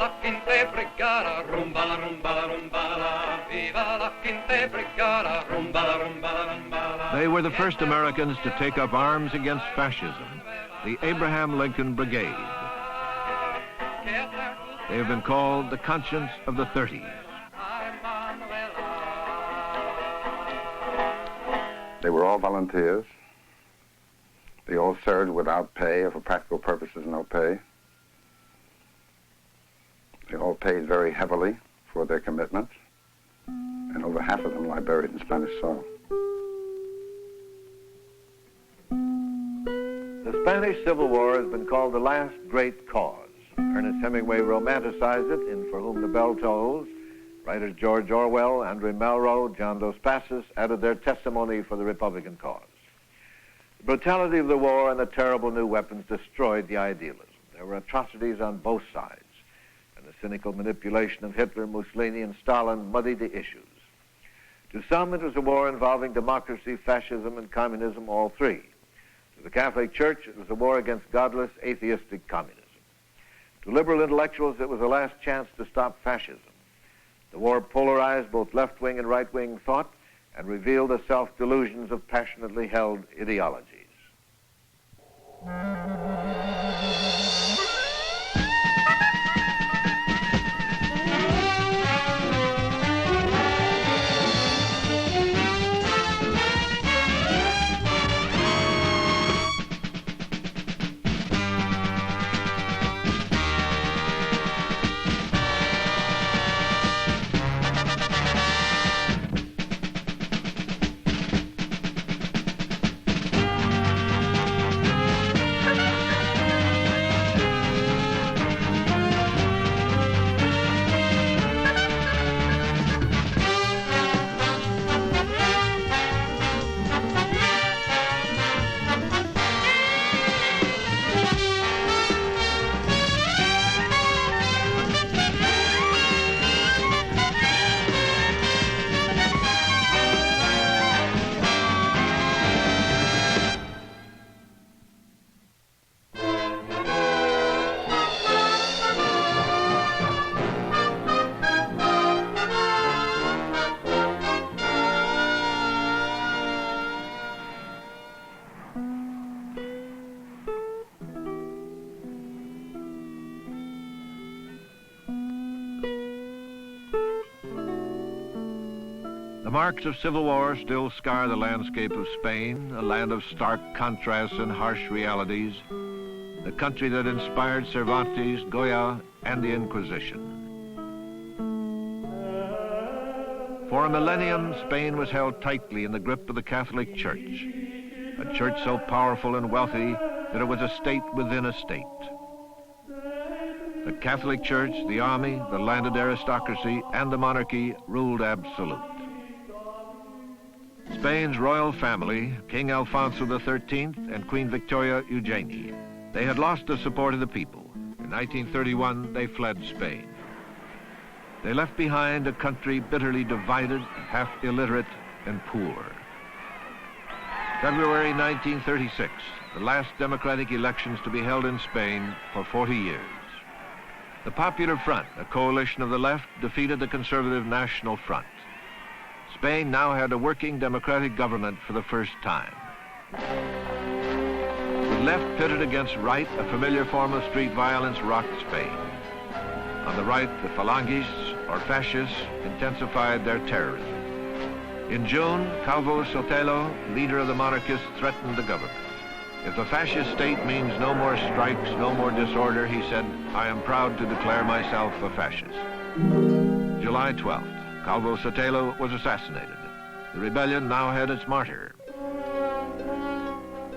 la quinta brigada, rumba la rumba la rumba la, viva la quinta brigada, rumba la rumba la rumba la. They were the first Americans to take up arms against fascism, the Abraham Lincoln Brigade. They have been called the conscience of the 30s. They were all volunteers. They all served without pay, or for practical purposes, no pay. They all paid very heavily for their commitment, and over half of them lie buried in Spanish soil. The Spanish Civil War has been called the last great cause. Ernest Hemingway romanticized it in For Whom the Bell Tolls. Writers George Orwell, Andre Malraux, John Dos Passos added their testimony for the Republican cause. The brutality of the war and the terrible new weapons destroyed the idealism. There were atrocities on both sides, and the cynical manipulation of Hitler, Mussolini, and Stalin muddied the issues. To some, it was a war involving democracy, fascism, and communism, all three. To the Catholic Church, it was a war against godless, atheistic communism. To liberal intellectuals, it was a last chance to stop fascism. The war polarized both left-wing and right-wing thought and revealed the self-delusions of passionately held ideologies. The marks of civil war still scar the landscape of Spain, a land of stark contrasts and harsh realities, the country that inspired Cervantes, Goya, and the Inquisition. For a millennium, Spain was held tightly in the grip of the Catholic Church, a church so powerful and wealthy that it was a state within a state. The Catholic Church, the army, the landed aristocracy, and the monarchy ruled absolute. Spain's royal family, King Alfonso XIII and Queen Victoria Eugenie, they had lost the support of the people. In 1931, they fled Spain. They left behind a country bitterly divided, half illiterate, and poor. February 1936, the last democratic elections to be held in Spain for 40 years. The Popular Front, a coalition of the left, defeated the conservative National Front. Spain now had a working democratic government for the first time. With left pitted against right, a familiar form of street violence rocked Spain. On the right, the Phalangists, or fascists, intensified their terrorism. In June, Calvo Sotelo, leader of the monarchists, threatened the government. If the fascist state means no more strikes, no more disorder, he said, I am proud to declare myself a fascist. July 12th. Calvo Sotelo was assassinated. The rebellion now had its martyr.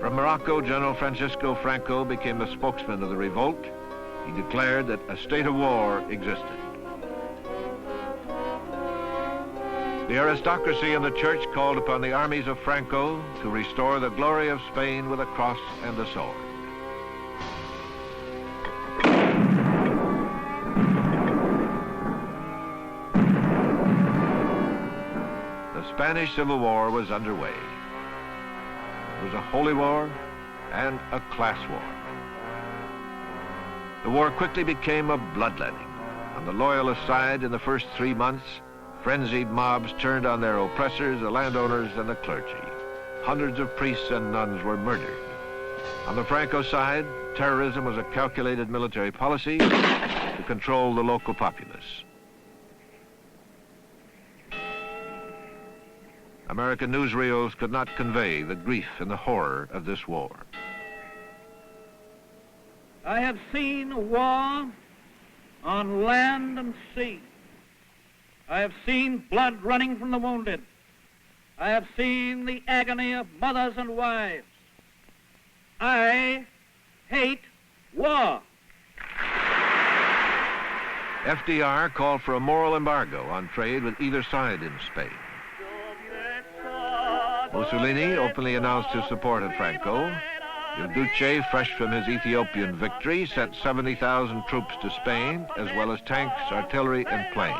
From Morocco, General Francisco Franco became the spokesman of the revolt. He declared that a state of war existed. The aristocracy and the church called upon the armies of Franco to restore the glory of Spain with a cross and a sword. The Spanish Civil War was underway. It was a holy war and a class war. The war quickly became a bloodletting. On the Loyalist side, in the first 3 months, frenzied mobs turned on their oppressors, the landowners, and the clergy. Hundreds of priests and nuns were murdered. On the Franco side, terrorism was a calculated military policy to control the local populace. American newsreels could not convey the grief and the horror of this war. I have seen a war on land and sea. I have seen blood running from the wounded. I have seen the agony of mothers and wives. I hate war. FDR called for a moral embargo on trade with either side in Spain. Mussolini openly announced his support of Franco. Il Duce, fresh from his Ethiopian victory, sent 70,000 troops to Spain, as well as tanks, artillery, and planes.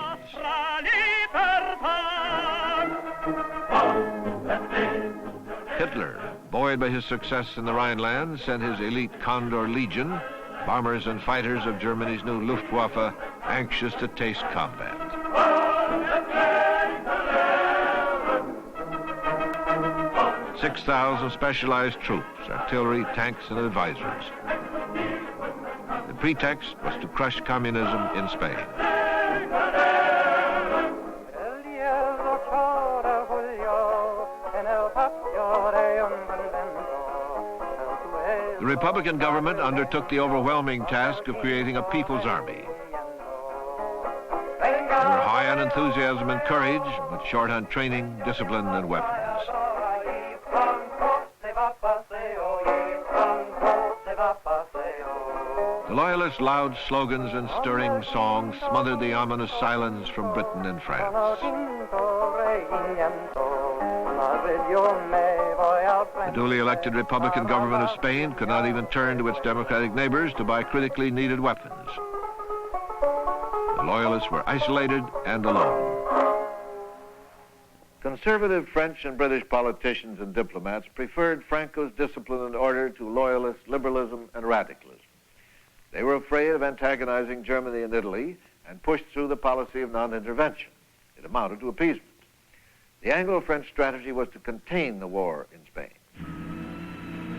Hitler, buoyed by his success in the Rhineland, sent his elite Condor Legion, bombers and fighters of Germany's new Luftwaffe, anxious to taste combat. "6,000 specialized troops, artillery, tanks, and advisors. The pretext was to crush communism in Spain. The Republican government undertook the overwhelming task of creating a people's army. They were high on enthusiasm and courage, but short on training, discipline, and weapons. The Loyalists' loud slogans and stirring songs smothered the ominous silence from Britain and France. The duly elected Republican government of Spain could not even turn to its democratic neighbors to buy critically needed weapons. The Loyalists were isolated and alone. Conservative French and British politicians and diplomats preferred Franco's discipline and order to Loyalist liberalism and radicalism. They were afraid of antagonizing Germany and Italy and pushed through the policy of non-intervention. It amounted to appeasement. The Anglo-French strategy was to contain the war in Spain.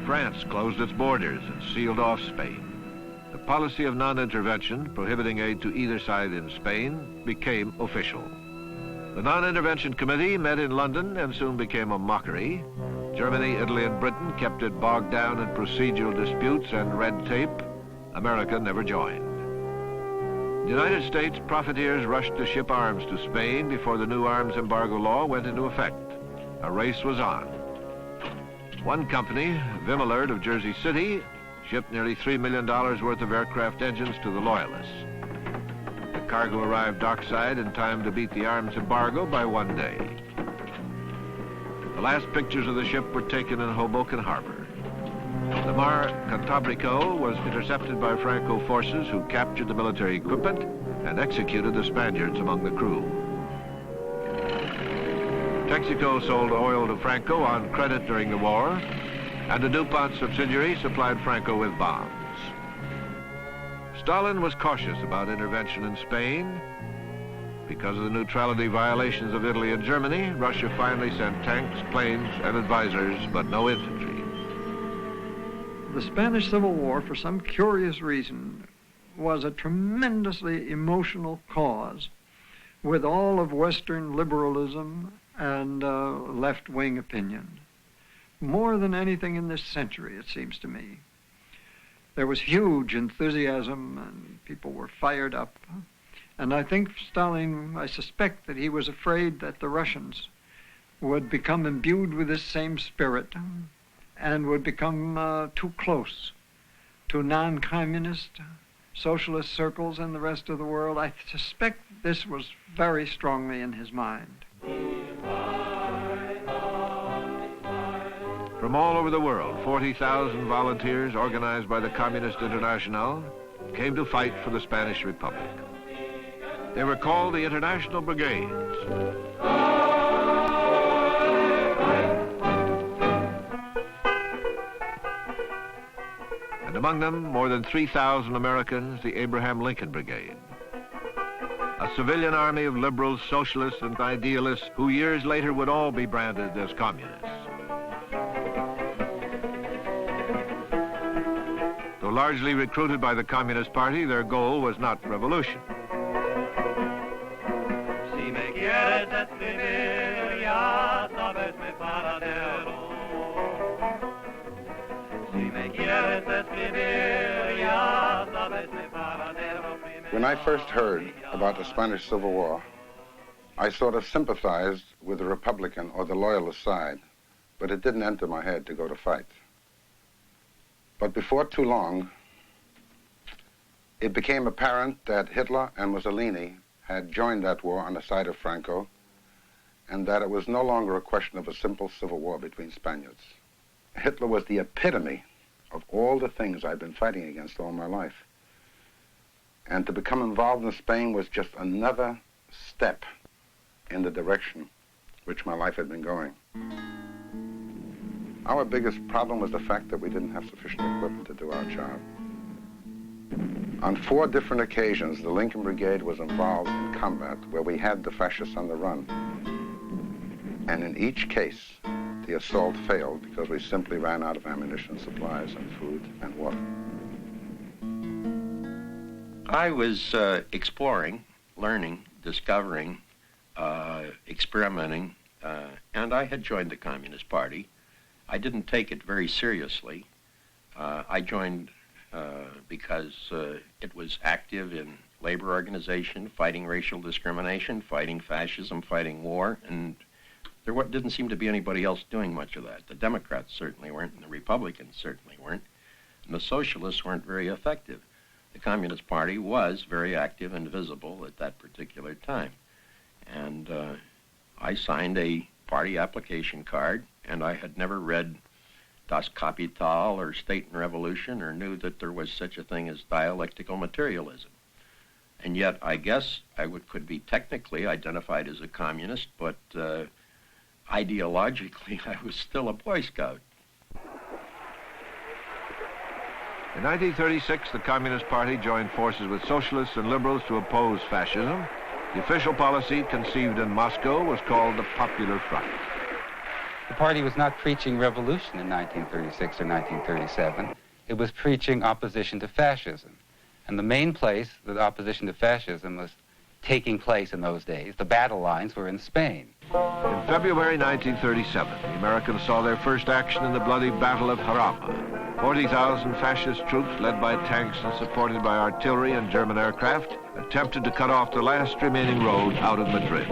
France closed its borders and sealed off Spain. The policy of non-intervention, prohibiting aid to either side in Spain, became official. The Non-Intervention Committee met in London and soon became a mockery. Germany, Italy, and Britain kept it bogged down in procedural disputes and red tape. America never joined. The United States profiteers rushed to ship arms to Spain before the new arms embargo law went into effect. A race was on. One company, Vimelard of Jersey City, shipped nearly $3 million worth of aircraft engines to the Loyalists. The cargo arrived dockside in time to beat the arms embargo by 1 day. The last pictures of the ship were taken in Hoboken Harbor. The Mar Cantabrico was intercepted by Franco forces who captured the military equipment and executed the Spaniards among the crew. Texaco sold oil to Franco on credit during the war, and the DuPont subsidiary supplied Franco with bombs. Stalin was cautious about intervention in Spain. Because of the neutrality violations of Italy and Germany, Russia finally sent tanks, planes, and advisors, but no infantry. The Spanish Civil War, for some curious reason, was a tremendously emotional cause with all of Western liberalism and left-wing opinion. More than anything in this century, it seems to me. There was huge enthusiasm and people were fired up. And I think Stalin, I suspect that he was afraid that the Russians would become imbued with this same spirit and would become too close to non-communist socialist circles in the rest of the world. I suspect this was very strongly in his mind. From all over the world, 40,000 volunteers organized by the Communist International came to fight for the Spanish Republic. They were called the International Brigades. And among them, more than 3,000 Americans, the Abraham Lincoln Brigade. a civilian army of liberals, socialists, and idealists who years later would all be branded as communists. Though largely recruited by the Communist Party, their goal was not revolution. Si me quieres escribir, ya sabes mi paradero. Si me quieres escribir, ya sabes mi paradero. When I first heard about the Spanish Civil War, I sort of sympathized with the Republican or the Loyalist side, but it didn't enter my head to go to fight. But before too long, it became apparent that Hitler and Mussolini had joined that war on the side of Franco, and that it was no longer a question of a simple civil war between Spaniards. Hitler was the epitome of all the things I've been fighting against all my life. And to become involved in Spain was just another step in the direction which my life had been going. Our biggest problem was the fact that we didn't have sufficient equipment to do our job. On 4 different occasions, the Lincoln Brigade was involved in combat where we had the fascists on the run. And in each case, the assault failed because we simply ran out of ammunition, supplies, and food and water. I was exploring, learning, discovering, experimenting, and I had joined the Communist Party. I didn't take it very seriously. I joined because it was active in labor organization, fighting racial discrimination, fighting fascism, fighting war, and there didn't seem to be anybody else doing much of that. The Democrats certainly weren't, and the Republicans certainly weren't, and the Socialists weren't very effective. The Communist Party was very active and visible at that particular time. And I signed a party application card, and I had never read Das Kapital or State and Revolution or knew that there was such a thing as dialectical materialism. And yet I guess I could be technically identified as a communist, but ideologically I was still a Boy Scout. In 1936, the Communist Party joined forces with socialists and liberals to oppose fascism. The official policy conceived in Moscow was called the Popular Front. The party was not preaching revolution in 1936 or 1937. It was preaching opposition to fascism. And the main place that opposition to fascism was taking place in those days, the battle lines were in Spain. In February 1937, the Americans saw their first action in the bloody Battle of Jarama. 40,000 fascist troops, led by tanks and supported by artillery and German aircraft, attempted to cut off the last remaining road out of Madrid.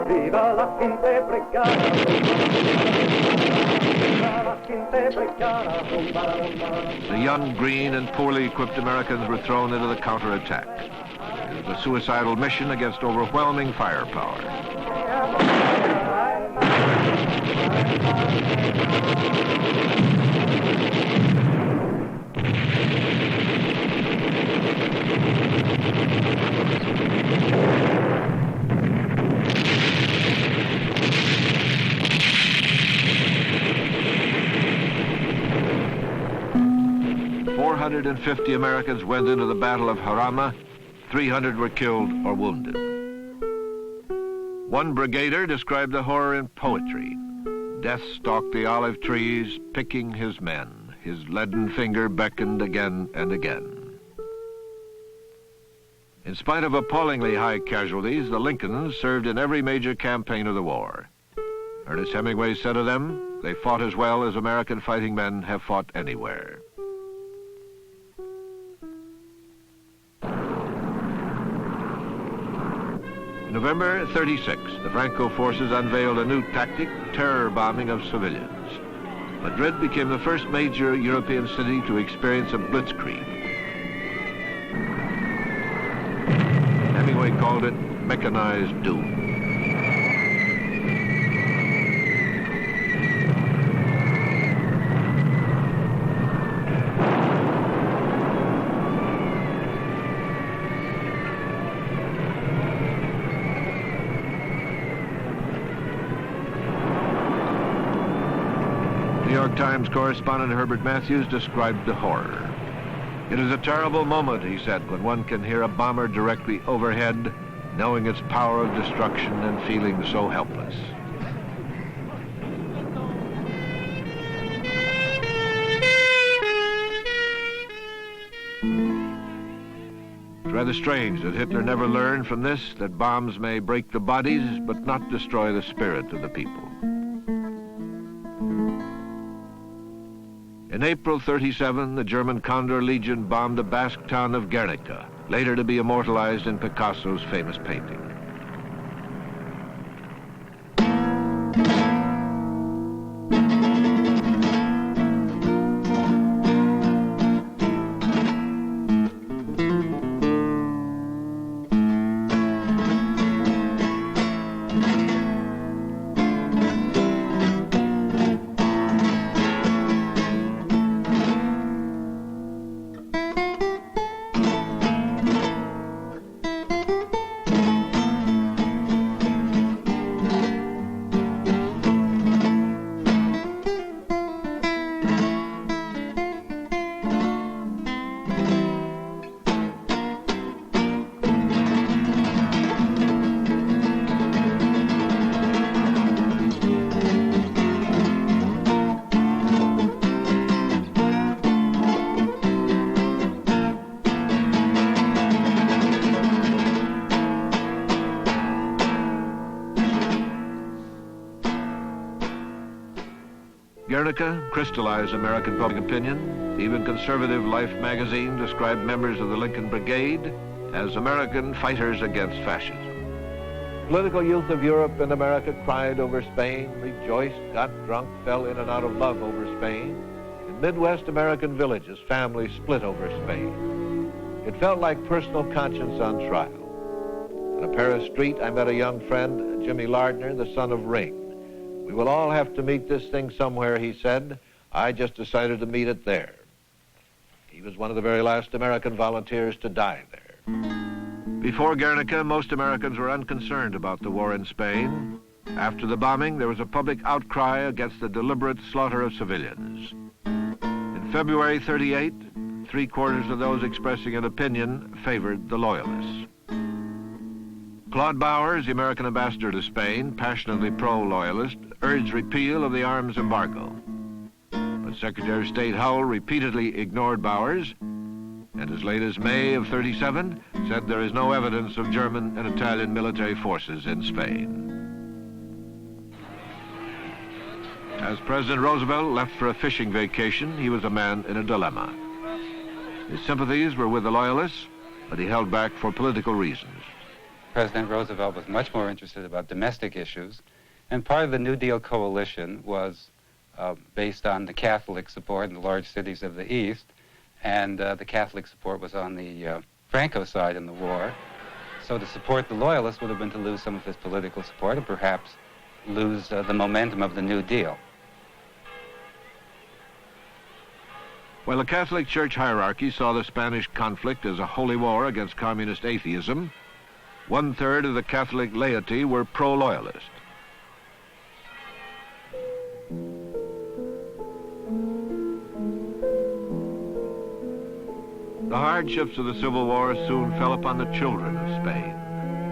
Viva la quinta brigada! Viva la quinta brigada! The young, green, and poorly equipped Americans were thrown into the counterattack. It was a suicidal mission against overwhelming firepower. 450 Americans went into the Battle of Jarama. 300 were killed or wounded. One brigadier described the horror in poetry. Death stalked the olive trees, picking his men. His leaden finger beckoned again and again. In spite of appallingly high casualties, the Lincolns served in every major campaign of the war. Ernest Hemingway said of them, they fought as well as American fighting men have fought anywhere. November 36, the Franco forces unveiled a new tactic, terror bombing of civilians. Madrid became the first major European city to experience a blitzkrieg. Hemingway called it mechanized doom. The York Times correspondent Herbert Matthews described the horror. It is a terrible moment, he said, when one can hear a bomber directly overhead, knowing its power of destruction and feeling so helpless. It's rather strange that Hitler never learned from this that bombs may break the bodies but not destroy the spirit of the people. In April 1937, the German Condor Legion bombed the Basque town of Guernica, later to be immortalized in Picasso's famous painting. Guernica crystallized American public opinion. Even conservative Life magazine described members of the Lincoln Brigade as American fighters against fascism. Political youth of Europe and America cried over Spain, rejoiced, got drunk, fell in and out of love over Spain. In Midwest American villages, families split over Spain. It felt like personal conscience on trial. On a Paris street, I met a young friend, Jimmy Lardner, the son of Ring. We will all have to meet this thing somewhere, he said. I just decided to meet it there. He was one of the very last American volunteers to die there. Before Guernica, most Americans were unconcerned about the war in Spain. After the bombing, there was a public outcry against the deliberate slaughter of civilians. In February 1938, three-quarters of those expressing an opinion favored the Loyalists. Claude Bowers, the American ambassador to Spain, passionately pro-Loyalist, urged repeal of the arms embargo. But Secretary of State Howell repeatedly ignored Bowers, and as late as May of 1937, said there is no evidence of German and Italian military forces in Spain. As President Roosevelt left for a fishing vacation, he was a man in a dilemma. His sympathies were with the Loyalists, but he held back for political reasons. President Roosevelt was much more interested about domestic issues, and part of the New Deal coalition was based on the Catholic support in the large cities of the East, and the Catholic support was on the Franco side in the war. So to support the Loyalists would have been to lose some of his political support and perhaps lose the momentum of the New Deal. While the Catholic Church hierarchy saw the Spanish conflict as a holy war against communist atheism, one-third of the Catholic laity were pro-Loyalist. The hardships of the Civil War soon fell upon the children of Spain.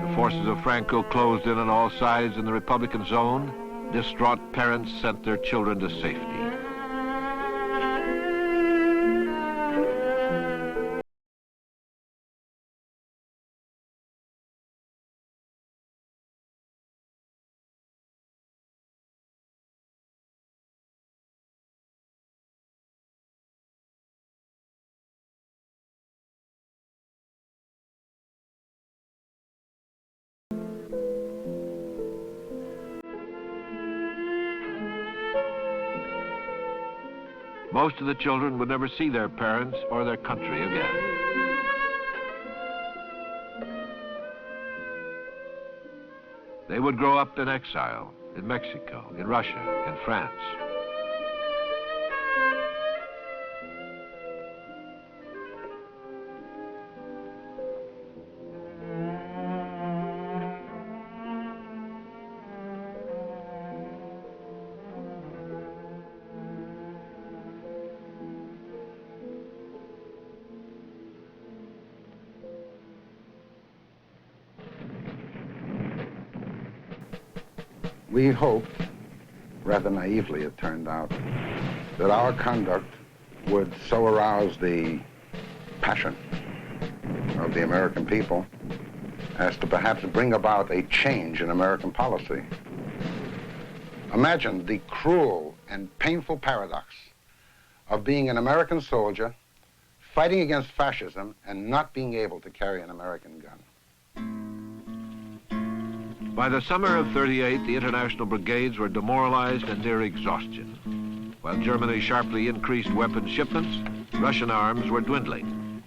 The forces of Franco closed in on all sides in the Republican zone. Distraught parents sent their children to safety. Most of the children would never see their parents or their country again. They would grow up in exile, in Mexico, in Russia, in France. We hoped, rather naively it turned out, that our conduct would so arouse the passion of the American people as to perhaps bring about a change in American policy. Imagine the cruel and painful paradox of being an American soldier fighting against fascism and not being able to carry an American gun. By the summer of '38, the international brigades were demoralized and near exhaustion. While Germany sharply increased weapons shipments, Russian arms were dwindling.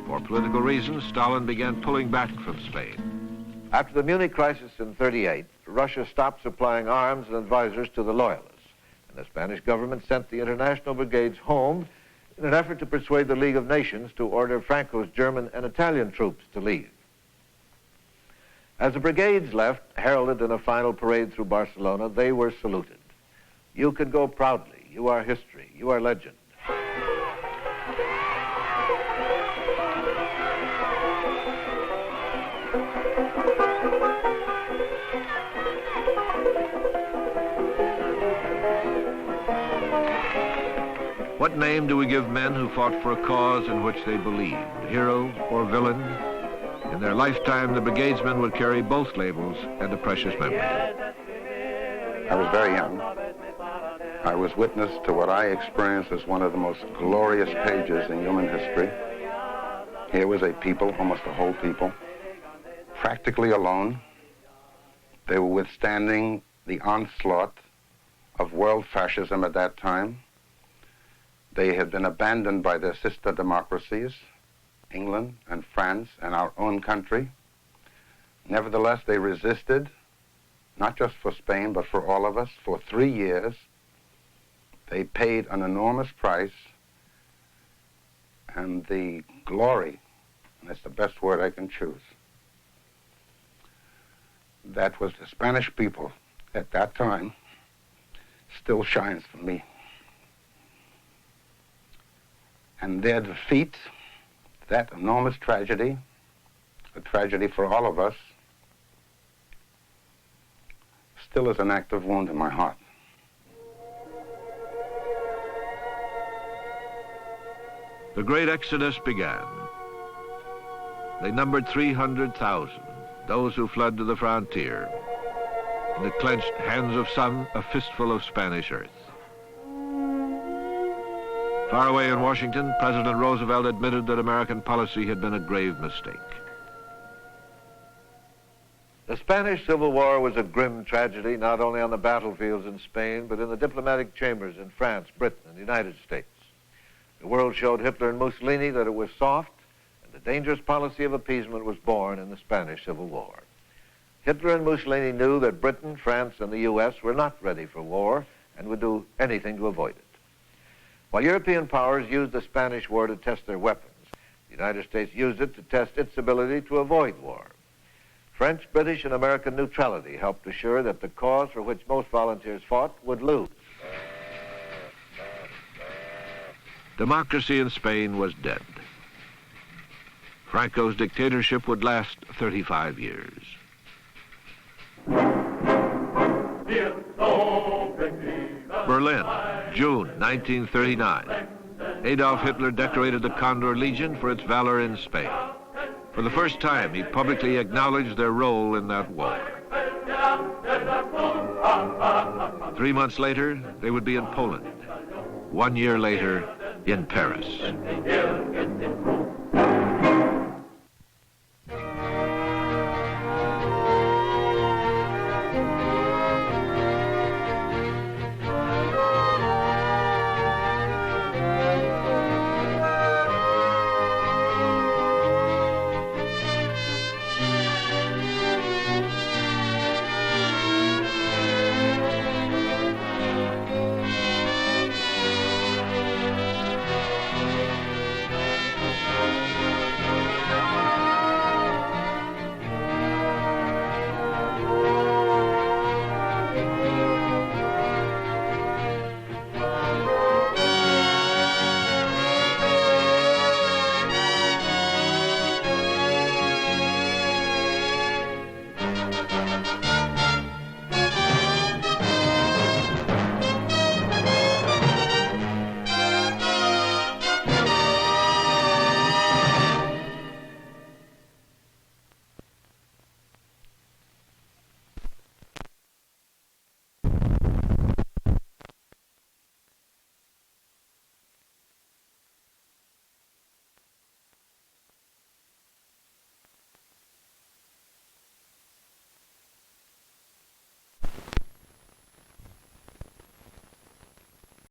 For political reasons, Stalin began pulling back from Spain. After the Munich crisis in '38, Russia stopped supplying arms and advisors to the loyalists, and the Spanish government sent the international brigades home in an effort to persuade the League of Nations to order Franco's German and Italian troops to leave. As the brigades left, heralded in a final parade through Barcelona, they were saluted. You can go proudly. You are history. You are legend. What name do we give men who fought for a cause in which they believed, hero or villain? In their lifetime, the brigadesmen would carry both labels and a precious memory. I was very young. I was witness to what I experienced as one of the most glorious pages in human history. Here was a people, almost a whole people, practically alone. They were withstanding the onslaught of world fascism at that time. They had been abandoned by their sister democracies, England and France and our own country. Nevertheless, they resisted, not just for Spain, but for all of us, for 3 years. They paid an enormous price, and the glory, and that's the best word I can choose, that was the Spanish people at that time, still shines for me. And their defeat, that enormous tragedy, a tragedy for all of us, still is an active wound in my heart. The great exodus began. They numbered 300,000, those who fled to the frontier. In the clenched hands of some, a fistful of Spanish earth. Far away in Washington, President Roosevelt admitted that American policy had been a grave mistake. The Spanish Civil War was a grim tragedy, not only on the battlefields in Spain, but in the diplomatic chambers in France, Britain, and the United States. The world showed Hitler and Mussolini that it was soft, and the dangerous policy of appeasement was born in the Spanish Civil War. Hitler and Mussolini knew that Britain, France, and the U.S. were not ready for war and would do anything to avoid it. While European powers used the Spanish War to test their weapons, the United States used it to test its ability to avoid war. French, British, and American neutrality helped assure that the cause for which most volunteers fought would lose. Democracy in Spain was dead. Franco's dictatorship would last 35 years. Berlin, June 1939. Adolf Hitler decorated the Condor Legion for its valor in Spain. For the first time, he publicly acknowledged their role in that war. 3 months later, they would be in Poland. 1 year later, in Paris.